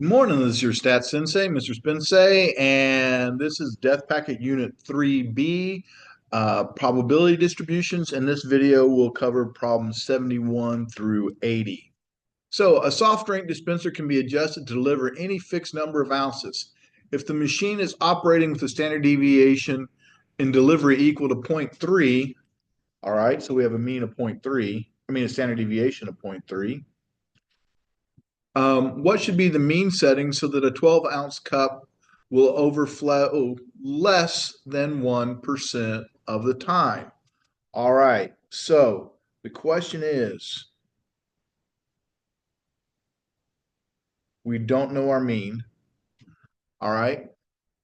Good morning, this is your Stat Sensei, Mr. Spensei, and this is Death Packet Unit 3B, probability distributions, and this video will cover problems 71 through 80. So, a soft drink dispenser can be adjusted to deliver any fixed number of ounces. If the machine is operating with a standard deviation in delivery equal to zero point 0.3, all right, so we have a mean of 0.3, a standard deviation of 0.3. What should be the mean setting so that a 12-ounce cup will overflow less than 1% of the time? All right, so the question is, we don't know our mean, all right?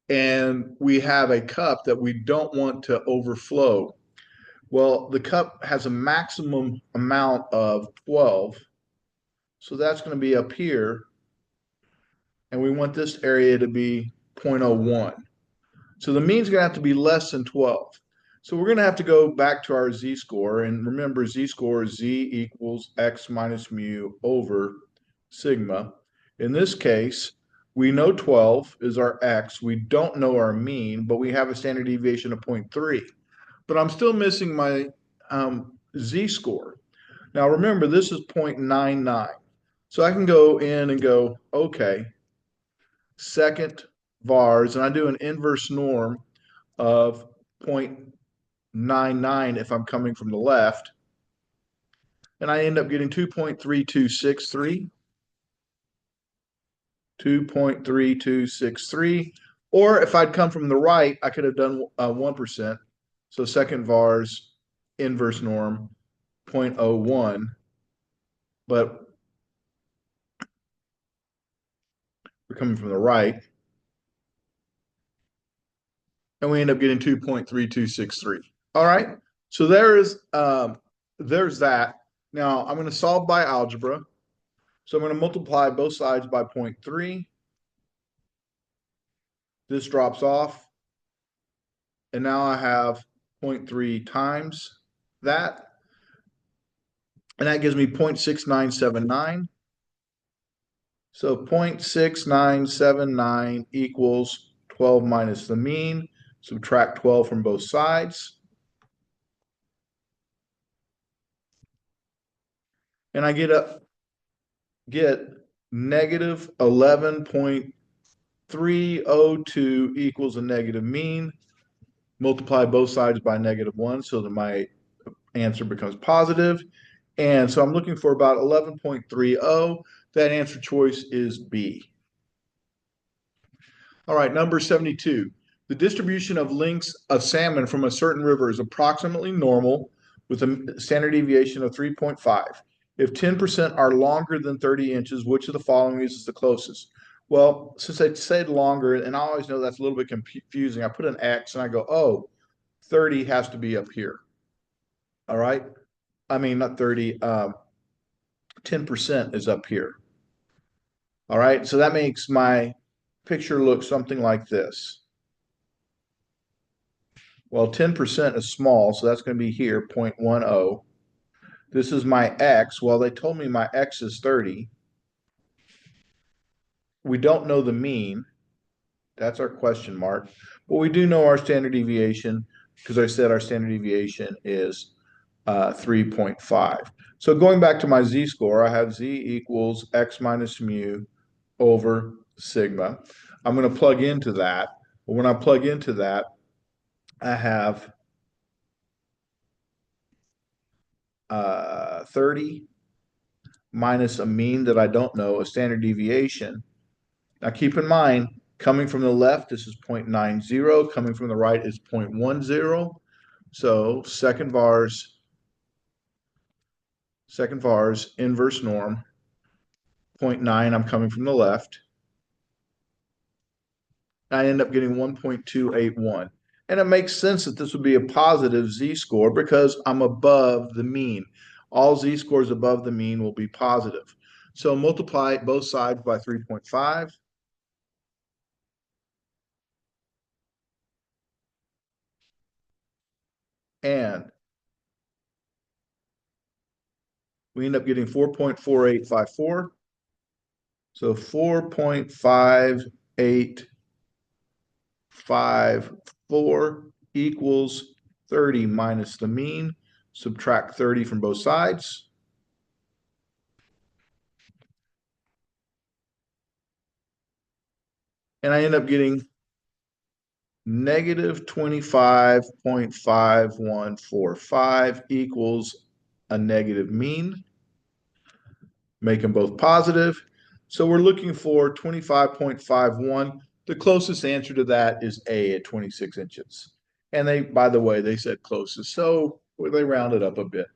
And we have a cup that we don't want to overflow. Well, the cup has a maximum amount of 12, so that's going to be up here, and we want this area to be 0.01. So the mean is going to have to be less than 12. So we're going to have to go back to our z-score. And remember, z-score is z equals x minus mu over sigma. In this case, we know 12 is our x. We don't know our mean, but we have a standard deviation of 0.3. But I'm still missing my z-score. Now remember, this is 0.99. So I can go in and go, okay, second vars, and I do an inverse norm of 0.99 if I'm coming from the left. And I end up getting 2.3263, 2.3263. Or if I'd come from the right, I could have done 1%. So second vars, inverse norm, 0.01. But we're coming from the right. And we end up getting 2.3263. All right. So there's that. Now I'm going to solve by algebra. So I'm going to multiply both sides by 0.3. This drops off. And now I have 0.3 times that. And that gives me 0.6979. So 0.6979 equals 12 minus the mean. Subtract 12 from both sides. And I get negative 11.302 equals a negative mean. Multiply both sides by -1 so that my answer becomes positive. And so I'm looking for about 11.30. That answer choice is B. All right, number 72. The distribution of lengths of salmon from a certain river is approximately normal with a standard deviation of 3.5. If 10% are longer than 30 inches, which of the following is the closest? Well, since I said longer, and I always know that's a little bit confusing, I put an X and I go, oh, 30 has to be up here. All right. I mean, not 30, 10% is up here. All right. So that makes my picture look something like this. Well, 10% is small, so that's going to be here, 0.10. This is my X. Well, they told me my X is 30. We don't know the mean. That's our question mark. But we do know our standard deviation because I said our standard deviation is 3.5. So going back to my z-score, I have z equals x minus mu over sigma. I'm going to plug into that. But when I plug into that, I have 30 minus a mean that I don't know, a standard deviation. Now keep in mind, coming from the left, this is 0.90. Coming from the right is 0.10. So second vars, inverse norm, 0.9, I'm coming from the left. I end up getting 1.281. And it makes sense that this would be a positive z-score because I'm above the mean. All z-scores above the mean will be positive. So multiply both sides by 3.5. And we end up getting 4.4854. So 4.5854 equals 30 minus the mean. Subtract 30 from both sides. And I end up getting negative 25.5145 equals a negative mean. Make them both positive. So we're looking for 25.51. The closest answer to that is A at 26 inches. And they, by the way, they said closest. So they rounded up a bit.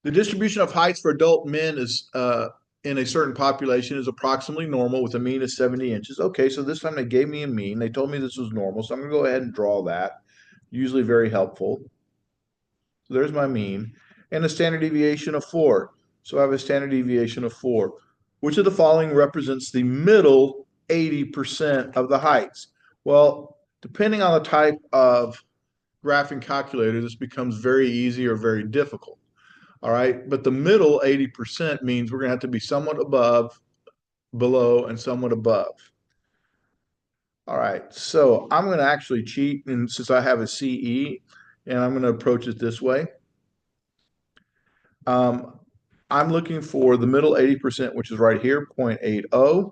The distribution of heights for adult men is in a certain population is approximately normal with a mean of 70 inches. Okay, so this time they gave me a mean. They told me this was normal. So I'm going to go ahead and draw that. Usually very helpful. So there's my mean. And a standard deviation of 4. So I have a standard deviation of 4. Which of the following represents the middle 80% of the heights? Well, depending on the type of graphing calculator, this becomes very easy or very difficult. All right. But the middle 80% means we're going to have to be somewhat above, below, and somewhat above. All right. So I'm going to actually cheat. And since I have a CE, and I'm going to approach it this way. I'm looking for the middle 80%, which is right here, 0.80.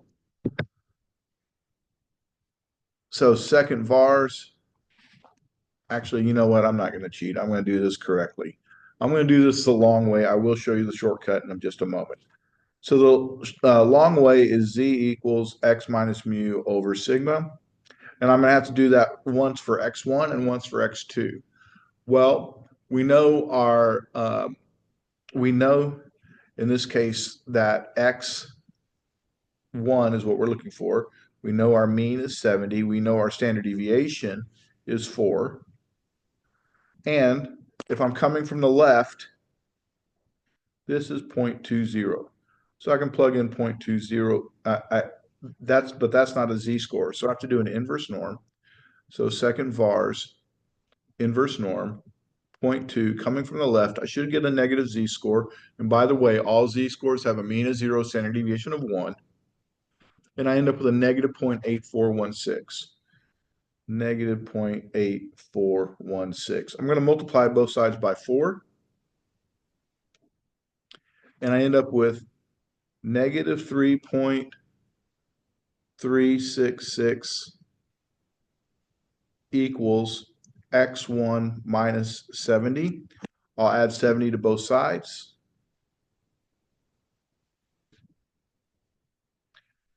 So second vars. Actually, you know what? I'm not going to cheat. I'm going to do this correctly. I'm going to do this the long way. I will show you the shortcut in just a moment. So the long way is z equals x minus mu over sigma. And I'm going to have to do that once for x1 and once for x2. Well, we know in this case that x1 is what we're looking for. We know our mean is 70. We know our standard deviation is 4. And if I'm coming from the left, this is 0.20. So I can plug in 0.20. But that's not a z-score. So I have to do an inverse norm. So second vars, inverse norm, 0.2 coming from the left. I should get a negative z-score. And by the way, all z-scores have a mean of 0, standard deviation of 1. And I end up with a negative 0.8416. Negative 0.8416. I'm going to multiply both sides by 4. And I end up with negative 3.366 equals x1 minus 70. I'll add 70 to both sides.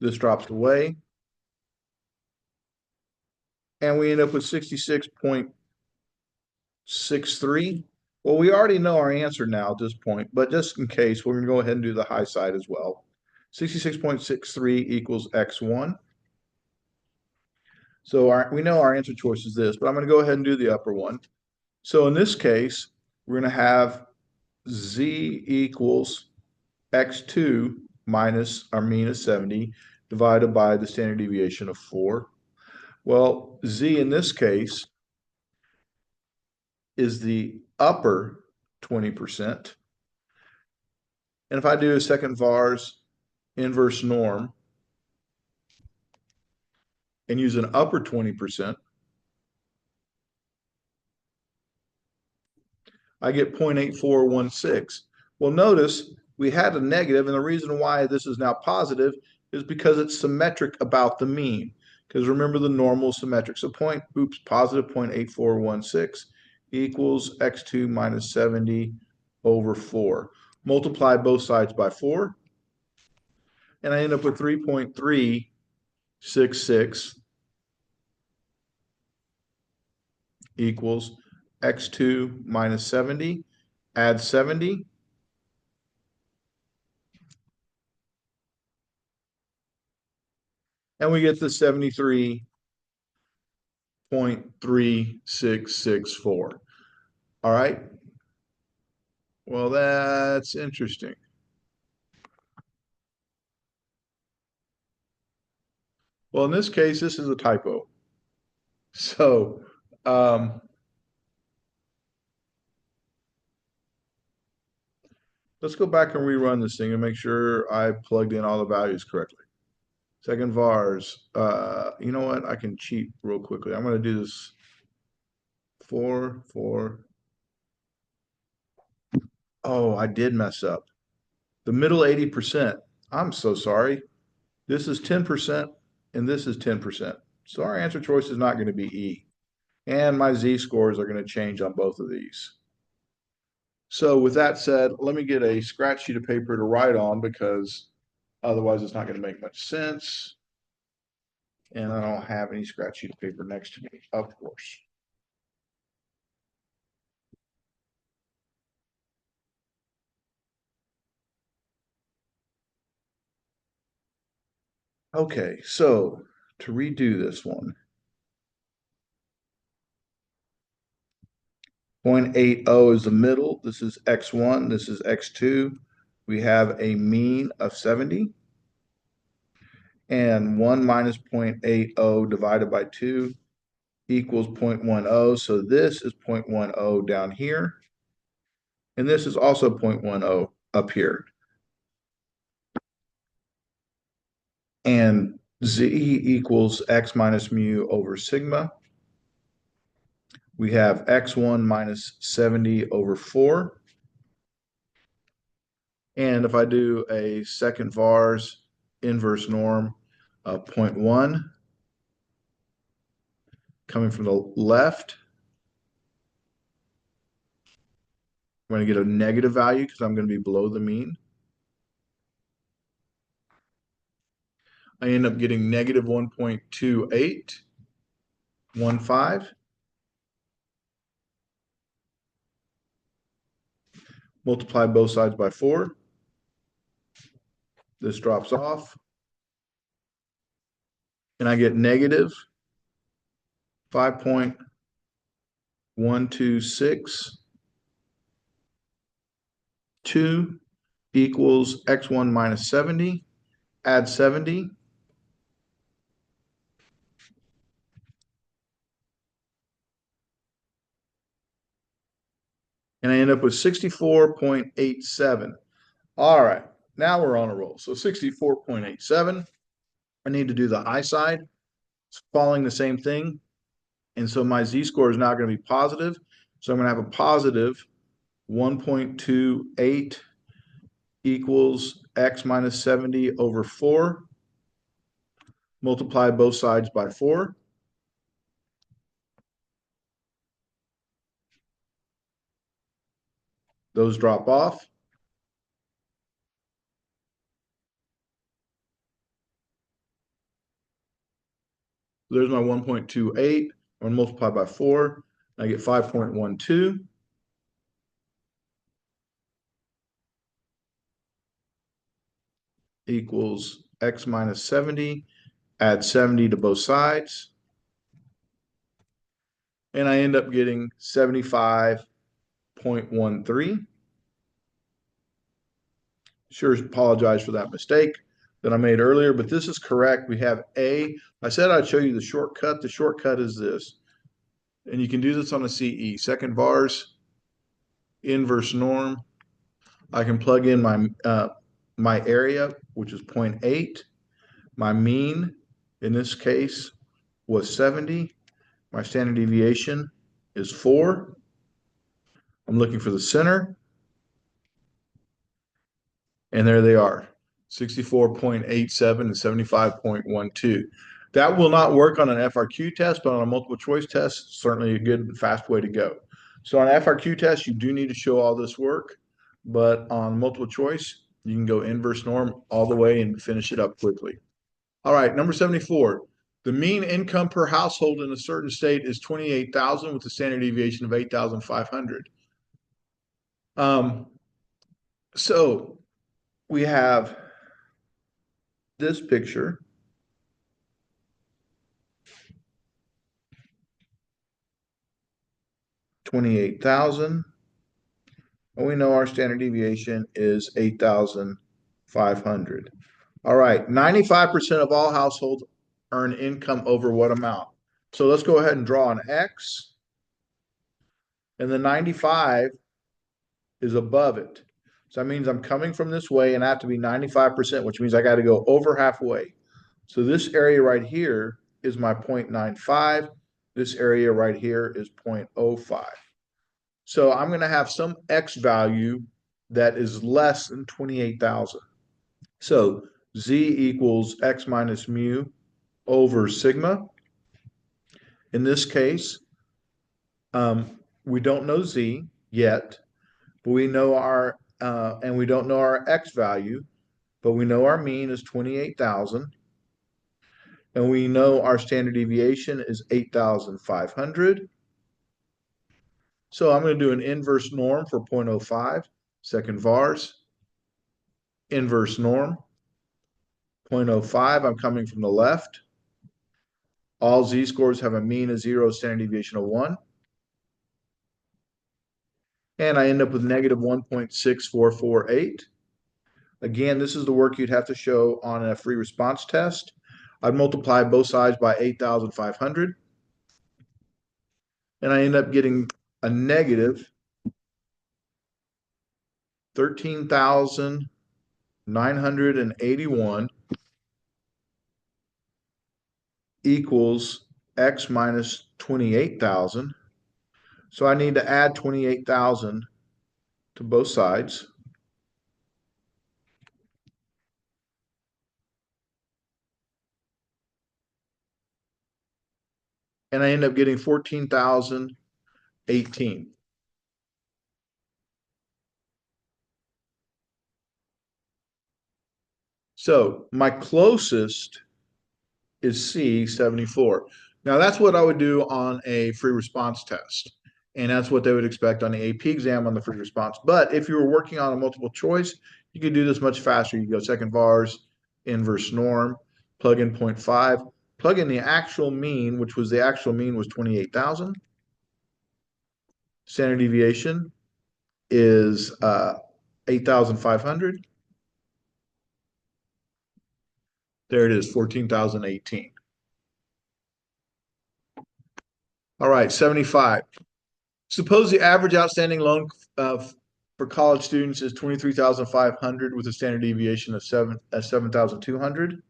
This drops away. And we end up with 66.63. Well, we already know our answer now at this point, but just in case, we're going to go ahead and do the high side as well. 66.63 equals x1. So we know our answer choice is this, but I'm going to go ahead and do the upper one. So in this case, we're going to have z equals x2 minus our mean of 70 divided by the standard deviation of 4. Well, z in this case is the upper 20%. And if I do a second vars inverse norm and use an upper 20%, I get 0.8416. Well, notice we had a negative, and the reason why this is now positive is because it's symmetric about the mean. Because remember, the normal is symmetric. So positive 0.8416 equals x2 minus 70 over 4. Multiply both sides by 4, and I end up with 3.366 equals x2 minus 70. Add 70. And we get the 73.3664. All right. Well, that's interesting. Well, in this case, this is a typo. So Let's go back and rerun this thing and make sure I plugged in all the values correctly. Second vars. You know what? I can cheat real quickly. I'm going to do this 4, 4. Oh, I did mess up. The middle 80%. I'm so sorry. This is 10% and this is 10%. So our answer choice is not going to be E. And my z-scores are going to change on both of these. So with that said, let me get a scratch sheet of paper to write on because otherwise it's not going to make much sense. And I don't have any scratch sheet of paper next to me, of course. Okay, so to redo this one, 0.80 is the middle. This is x1, this is x2. We have a mean of 70. And 1 minus 0.80 divided by 2 equals 0.10. So this is 0.10 down here. And this is also 0.10 up here. And z equals x minus mu over sigma. We have x1 minus 70 over 4. And if I do a second vars inverse norm of 0.1 coming from the left, I'm going to get a negative value because I'm going to be below the mean. I end up getting negative 1.2815. Multiply both sides by 4. This drops off. And I get negative 5.1262 equals x1 minus 70. Add 70. And I end up with 64.87. All right, now we're on a roll. So 64.87. I need to do the high side. It's following the same thing. And so my z-score is now going to be positive. So I'm going to have a positive 1.28 equals x minus 70 over 4. Multiply both sides by 4. Those drop off. There's my 1.28. I'm going to multiply by 4. I get 5.12. Equals x minus 70. Add 70 to both sides. And I end up getting 75.13. Sure apologize for that mistake that I made earlier, but this is correct. We have A. I said I'd show you the shortcut. The shortcut is this. And you can do this on a CE. Second vars, inverse norm. I can plug in my area, which is 0.8. My mean, in this case, was 70. My standard deviation is 4. I'm looking for the center. And there they are, 64.87 and 75.12. That will not work on an FRQ test, but on a multiple choice test, certainly a good and fast way to go. So on an FRQ test, you do need to show all this work, but on multiple choice, you can go inverse norm all the way and finish it up quickly. All right, number 74. The mean income per household in a certain state is 28,000 with a standard deviation of 8,500. So we have this picture. $28,000. And we know our standard deviation is 8,500. All right, 95% of all households earn income over what amount? So let's go ahead and draw an X. And the 95 is above it. So that means I'm coming from this way and I have to be 95%, which means I got to go over halfway. So this area right here is my 0.95. This area right here is 0.05. So I'm going to have some X value that is less than 28,000. So Z equals X minus mu over sigma. In this case, we don't know Z yet, but we know and we don't know our X value, but we know our mean is 28,000. And we know our standard deviation is 8,500. So I'm going to do an inverse norm for 0.05, second vars, inverse norm, 0.05, I'm coming from the left. All z-scores have a mean of 0, standard deviation of 1. And I end up with negative 1.6448. Again, this is the work you'd have to show on a free response test. I'd multiply both sides by 8,500. And I end up getting a negative 13,981 equals X minus 28,000. So I need to add 28,000 to both sides. And I end up getting 14,018. So my closest is C, 74. Now that's what I would do on a free response test. And that's what they would expect on the AP exam on the free response. But if you were working on a multiple choice, you could do this much faster. You go second vars, inverse norm, plug in 0.5, plug in the actual mean, which was the actual mean was 28,000. Standard deviation is 8,500. There it is, 14,018. All right, 75. Suppose the average outstanding loan for college students is 23,500 with a standard deviation of 7,200.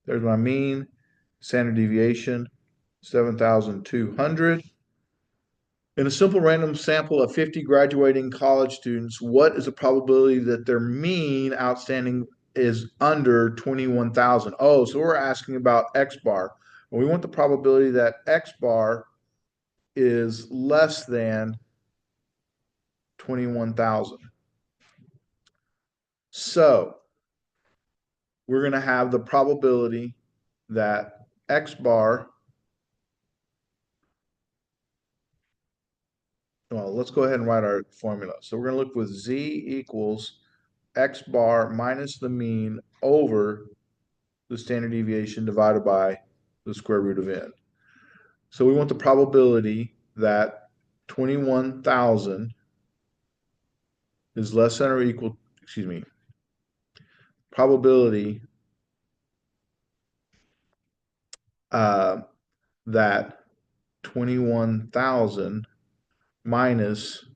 There's my mean, standard deviation, 7,200. In a simple random sample of 50 graduating college students, what is the probability that their mean outstanding is under 21,000? Oh, so we're asking about X bar. We want the probability that X bar is less than 21,000. So we're going to have the probability that X bar, well, let's go ahead and write our formula. So we're going to look with Z equals X bar minus the mean over the standard deviation divided by the square root of n. So we want the probability that 21,000 is less than or equal, excuse me, probability that 21,000 minus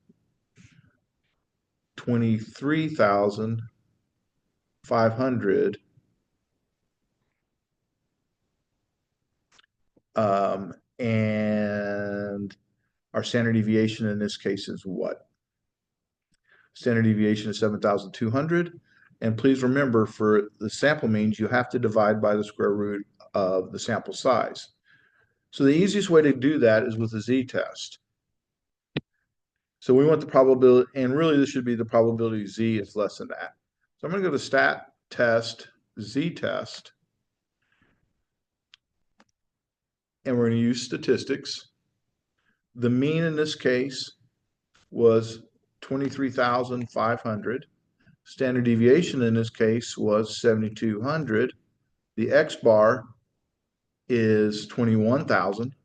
23,500 and our standard deviation in this case is what? Standard deviation is 7,200. And please remember, for the sample means, you have to divide by the square root of the sample size. So the easiest way to do that is with the z-test. So we want the probability, and really this should be the probability z is less than that. So I'm going to go to stat test z-test, and we're going to use statistics. The mean in this case was 23,500. Standard deviation in this case was 7,200. The X bar is 21,000.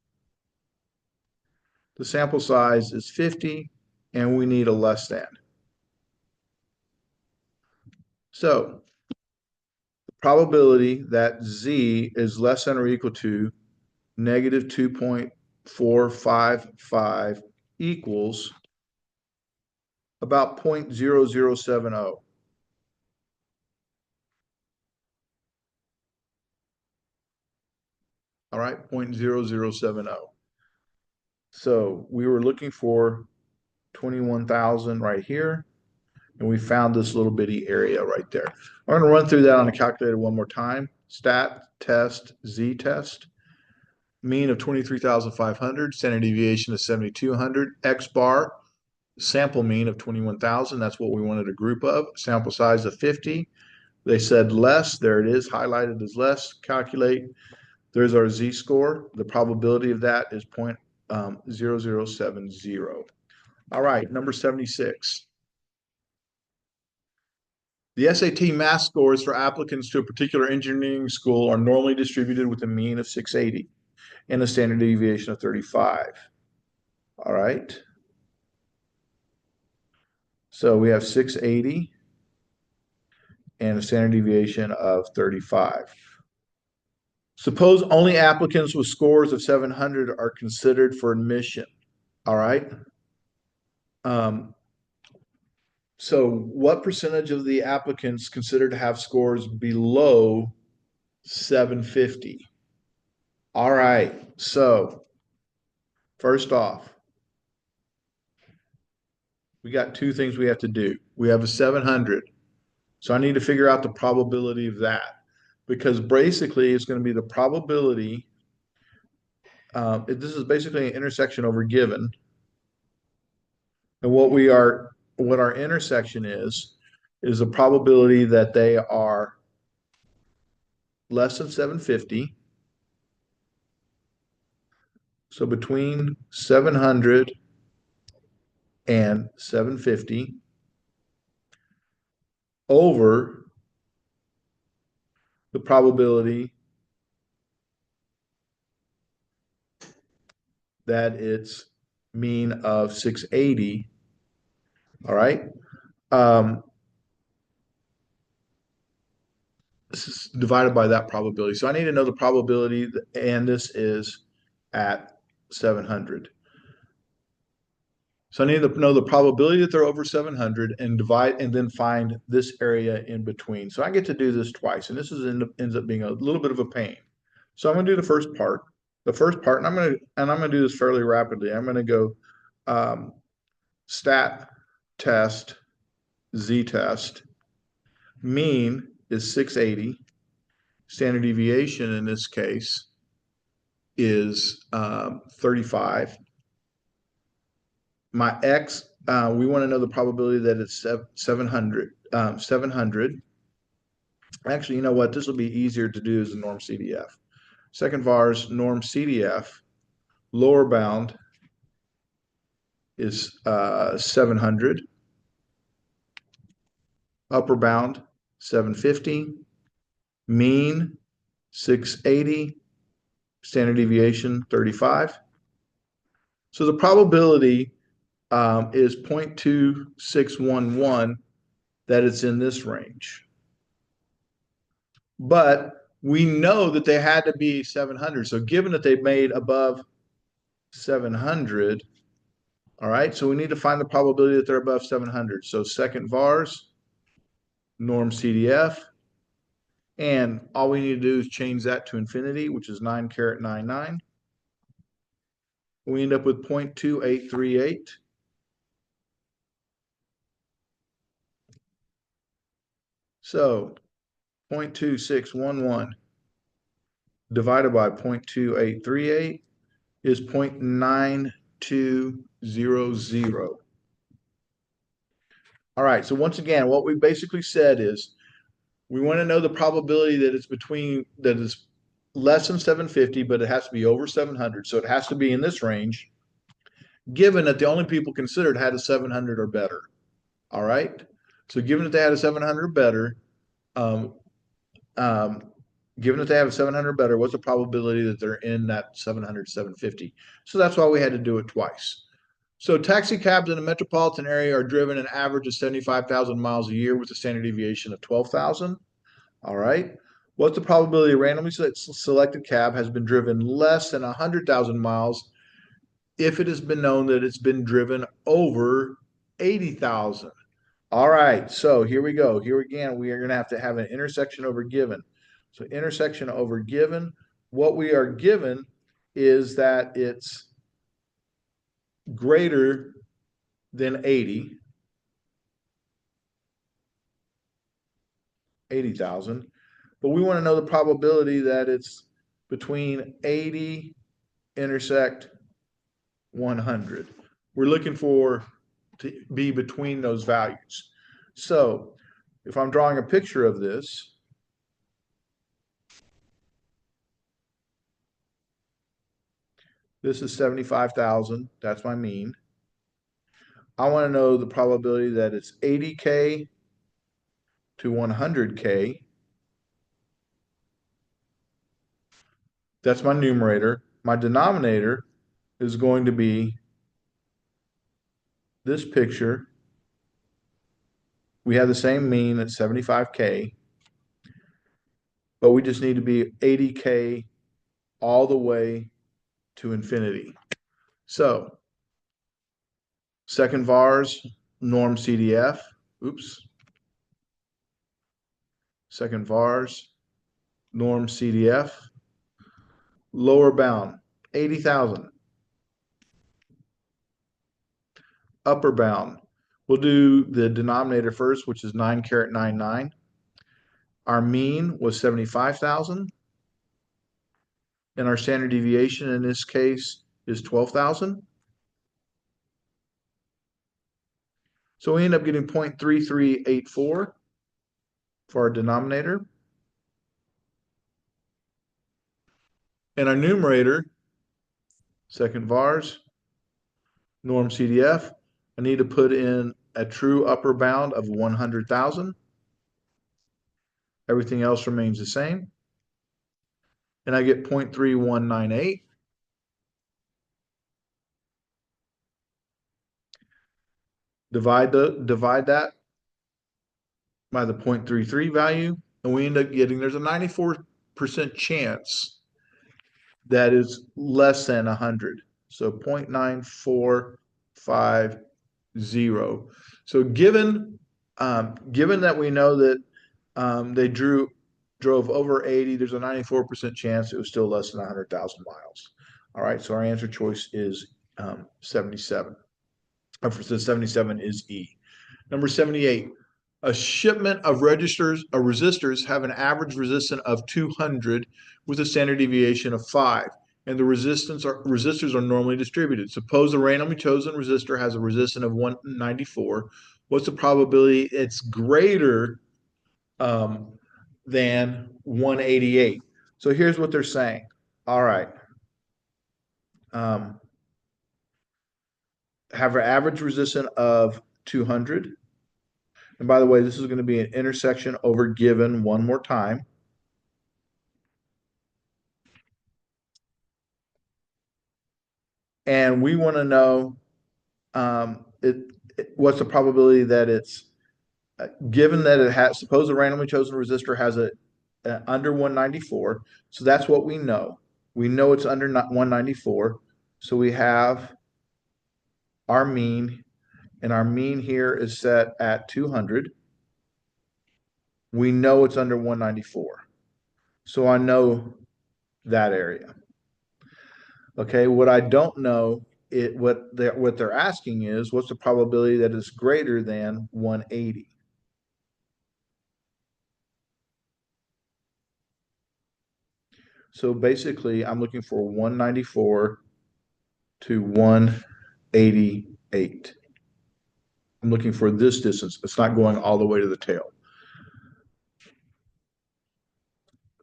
The sample size is 50, and we need a less than. So probability that Z is less than or equal to negative 2.455 equals about 0.0070. All right, 0.0070. So we were looking for 21,000 right here, and we found this little bitty area right there. I'm going to run through that on a calculator one more time. Stat, test, Z-test. Mean of 23,500, standard deviation of 7,200, X bar, sample mean of 21,000. That's what we wanted a group of. Sample size of 50. They said less. There it is, highlighted as less. Calculate. There's our Z-score. The probability of that is 0.0070. All right, number 76. The SAT math scores for applicants to a particular engineering school are normally distributed with a mean of 680 and a standard deviation of 35. All right. So we have 680 and a standard deviation of 35. Suppose only applicants with scores of 700 are considered for admission. All right. So what percentage of the applicants considered to have scores below 750? All right. So first off, we got two things we have to do. We have a 700. So I need to figure out the probability of that, because basically it's going to be the probability. This is basically an intersection over given. And what our intersection is the probability that they are less than 750. So between 700 and 750 over the probability that it's mean of 680. All right. This is divided by that probability. So I need to know the probability, and this is at 700. So I need to know the probability that they're over 700 and divide and then find this area in between. So I get to do this twice, and this ends up being a little bit of a pain. So I'm going to do the first part, and I'm going to do this fairly rapidly. I'm going to go stat, test, Z-test. Mean is 680. Standard deviation in this case is 35. My X, we want to know the probability that it's 700. 700. Actually, you know what? This will be easier to do as a norm CDF. Second var's norm CDF, lower bound is 700. Upper bound, 750. Mean, 680. Standard deviation, 35. So the probability is 0.2611 that it's in this range. But we know that they had to be 700. So given that they've made above 700, all right, so we need to find the probability that they're above 700. So second vars, norm CDF, and all we need to do is change that to infinity, which is 9.99. We end up with 0.2838. So 0.2611 divided by 0.2838 is 0.9200. All right, so once again, what we basically said is we want to know the probability that it's that is less than 750, but it has to be over 700. So it has to be in this range, given that the only people considered had a 700 or better. All right. So given that they had a 700 or better, given that they have a 700 or better, what's the probability that they're in that 700, 750? So that's why we had to do it twice. So taxi cabs in the metropolitan area are driven an average of 75,000 miles a year with a standard deviation of 12,000. All right. What's the probability a randomly selected cab has been driven less than 100,000 miles if it has been known that it's been driven over 80,000? All right, so here we go. Here again, we are going to have an intersection over given. So intersection over given, what we are given is that it's greater than 80,000. But we want to know the probability that it's between 80 intersect 100. We're looking for to be between those values. So if I'm drawing a picture of this, this is 75,000. That's my mean. I want to know the probability that it's 80K to 100K. That's my numerator. My denominator is going to be this picture. We have the same mean at 75K, but we just need to be 80K all the way to infinity. So second vars, norm CDF. Oops. Second vars, norm CDF. Lower bound, 80,000. Upper bound, we'll do the denominator first, which is 9 caret 99. Our mean was 75,000. And our standard deviation in this case is 12,000. So we end up getting 0.3384 for our denominator. And our numerator, second vars, norm CDF, I need to put in a true upper bound of 100,000. Everything else remains the same. And I get 0.3198. Divide that by the 0.33 value, and we end up getting, there's a 94% chance that is less than 100. So 0.9450. So given that we know that they drove over 80, there's a 94% chance it was still less than 100,000 miles. All right, so our answer choice is 77. So 77 is E. Number 78. A shipment of resistors have an average resistance of 200 with a standard deviation of 5, and the resistors are normally distributed. Suppose a randomly chosen resistor has a resistance of 194. What's the probability it's greater than 188? So here's what they're saying. All right. Have an average resistance of 200. And by the way, this is going to be an intersection over given one more time. And we want to know what's the probability that it's given that it has, suppose a randomly chosen resistor has a under 194. So that's what we know. We know it's under 194. So we have our mean, and our mean here is set at 200. We know it's under 194. So I know that area. Okay, what I don't know, what they're asking is what's the probability that it's greater than 180? So basically, I'm looking for 194 to 188. I'm looking for this distance. It's not going all the way to the tail.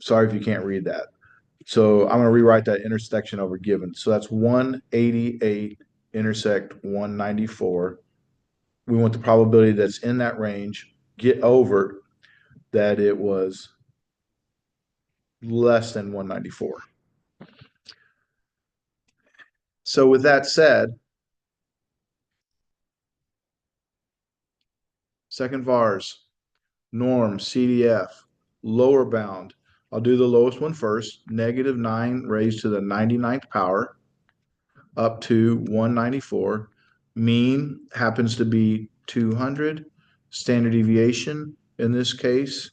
Sorry if you can't read that. So I'm going to rewrite that intersection over given. So that's 188 intersect 194. We want the probability that's in that range, get over that it was less than 194. So with that said, second vars, norm, CDF, lower bound. I'll do the lowest one first. Negative 9 raised to the 99th power up to 194. Mean happens to be 200. Standard deviation in this case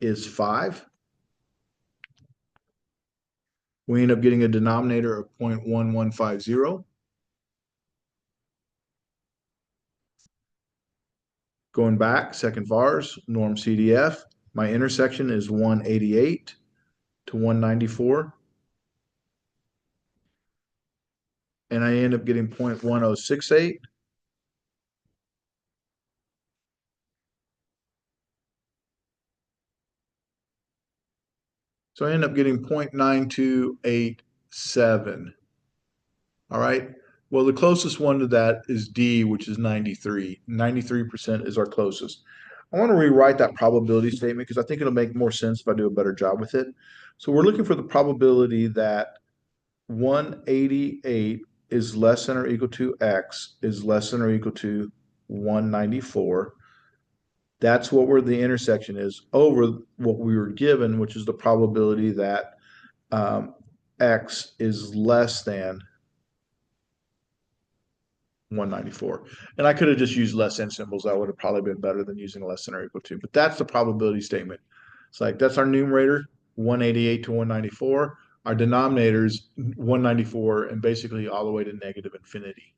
is 5. We end up getting a denominator of 0.1150. Going back, second vars, norm CDF. My intersection is 188 to 194. And I end up getting 0.1068. So I end up getting 0.9287. All right. Well, the closest one to that is D, which is 93. 93% is our closest. I want to rewrite that probability statement because I think it'll make more sense if I do a better job with it. So we're looking for the probability that 188 is less than or equal to X is less than or equal to 194. That's what the intersection is over what we were given, which is the probability that X is less than 194. And I could have just used less than symbols. That would have probably been better than using less than or equal to. But that's the probability statement. It's like that's our numerator, 188 to 194. Our denominator is 194 and basically all the way to negative infinity.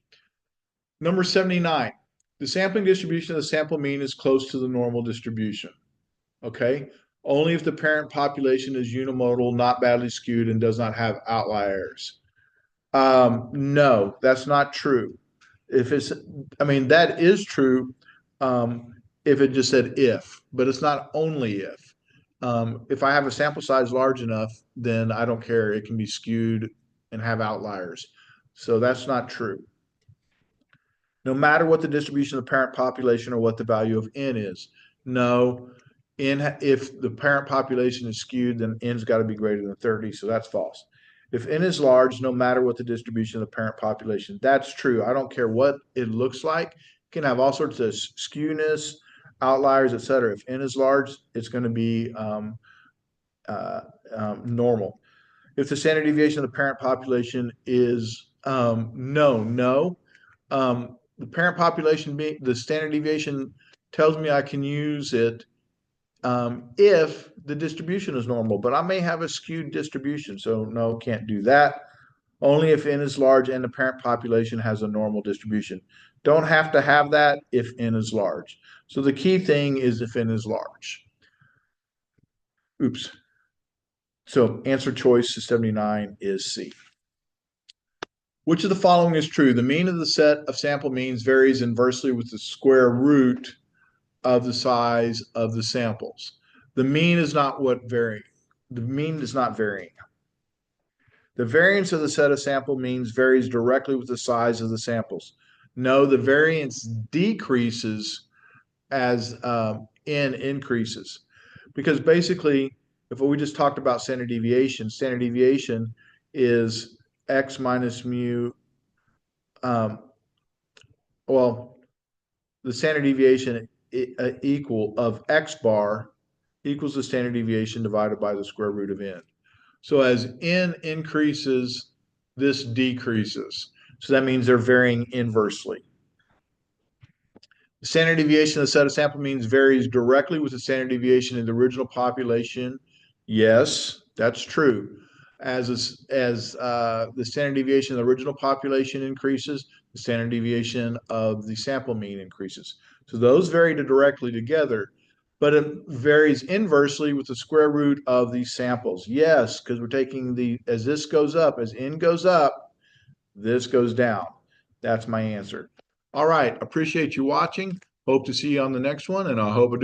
Number 79. The sampling distribution of the sample mean is close to the normal distribution. Okay? Only if the parent population is unimodal, not badly skewed, and does not have outliers. No, that's not true. That is true if it just said if, but it's not only if. If I have a sample size large enough, then I don't care. It can be skewed and have outliers. So that's not true. No matter what the distribution of the parent population or what the value of n is. No, if the parent population is skewed, then n's got to be greater than 30, so that's false. If n is large, no matter what the distribution of the parent population, that's true. I don't care what it looks like. It can have all sorts of skewness, outliers, etc. If n is large, it's going to be normal. If the standard deviation of the parent population is no. The parent population being the standard deviation tells me I can use it if the distribution is normal, but I may have a skewed distribution, so no, can't do that. Only if n is large and the parent population has a normal distribution. Don't have to have that if n is large. So the key thing is if n is large. Oops. So answer choice to 79 is C. Which of the following is true? The mean of the set of sample means varies inversely with the square root of the size of the samples. The mean is not what varying. The mean is not varying. The variance of the set of sample means varies directly with the size of the samples. No, the variance decreases as n increases. Because basically, if we just talked about standard deviation is x minus mu. The standard deviation equal of x bar equals the standard deviation divided by the square root of n. So as n increases, this decreases. So that means they're varying inversely. The standard deviation of the set of sample means varies directly with the standard deviation in the original population. Yes, that's true. As the standard deviation of the original population increases, the standard deviation of the sample mean increases. So those vary directly together, but it varies inversely with the square root of these samples. Yes, because we're taking as this goes up, as n goes up, this goes down. That's my answer. All right, appreciate you watching. Hope to see you on the next one, and I hope I do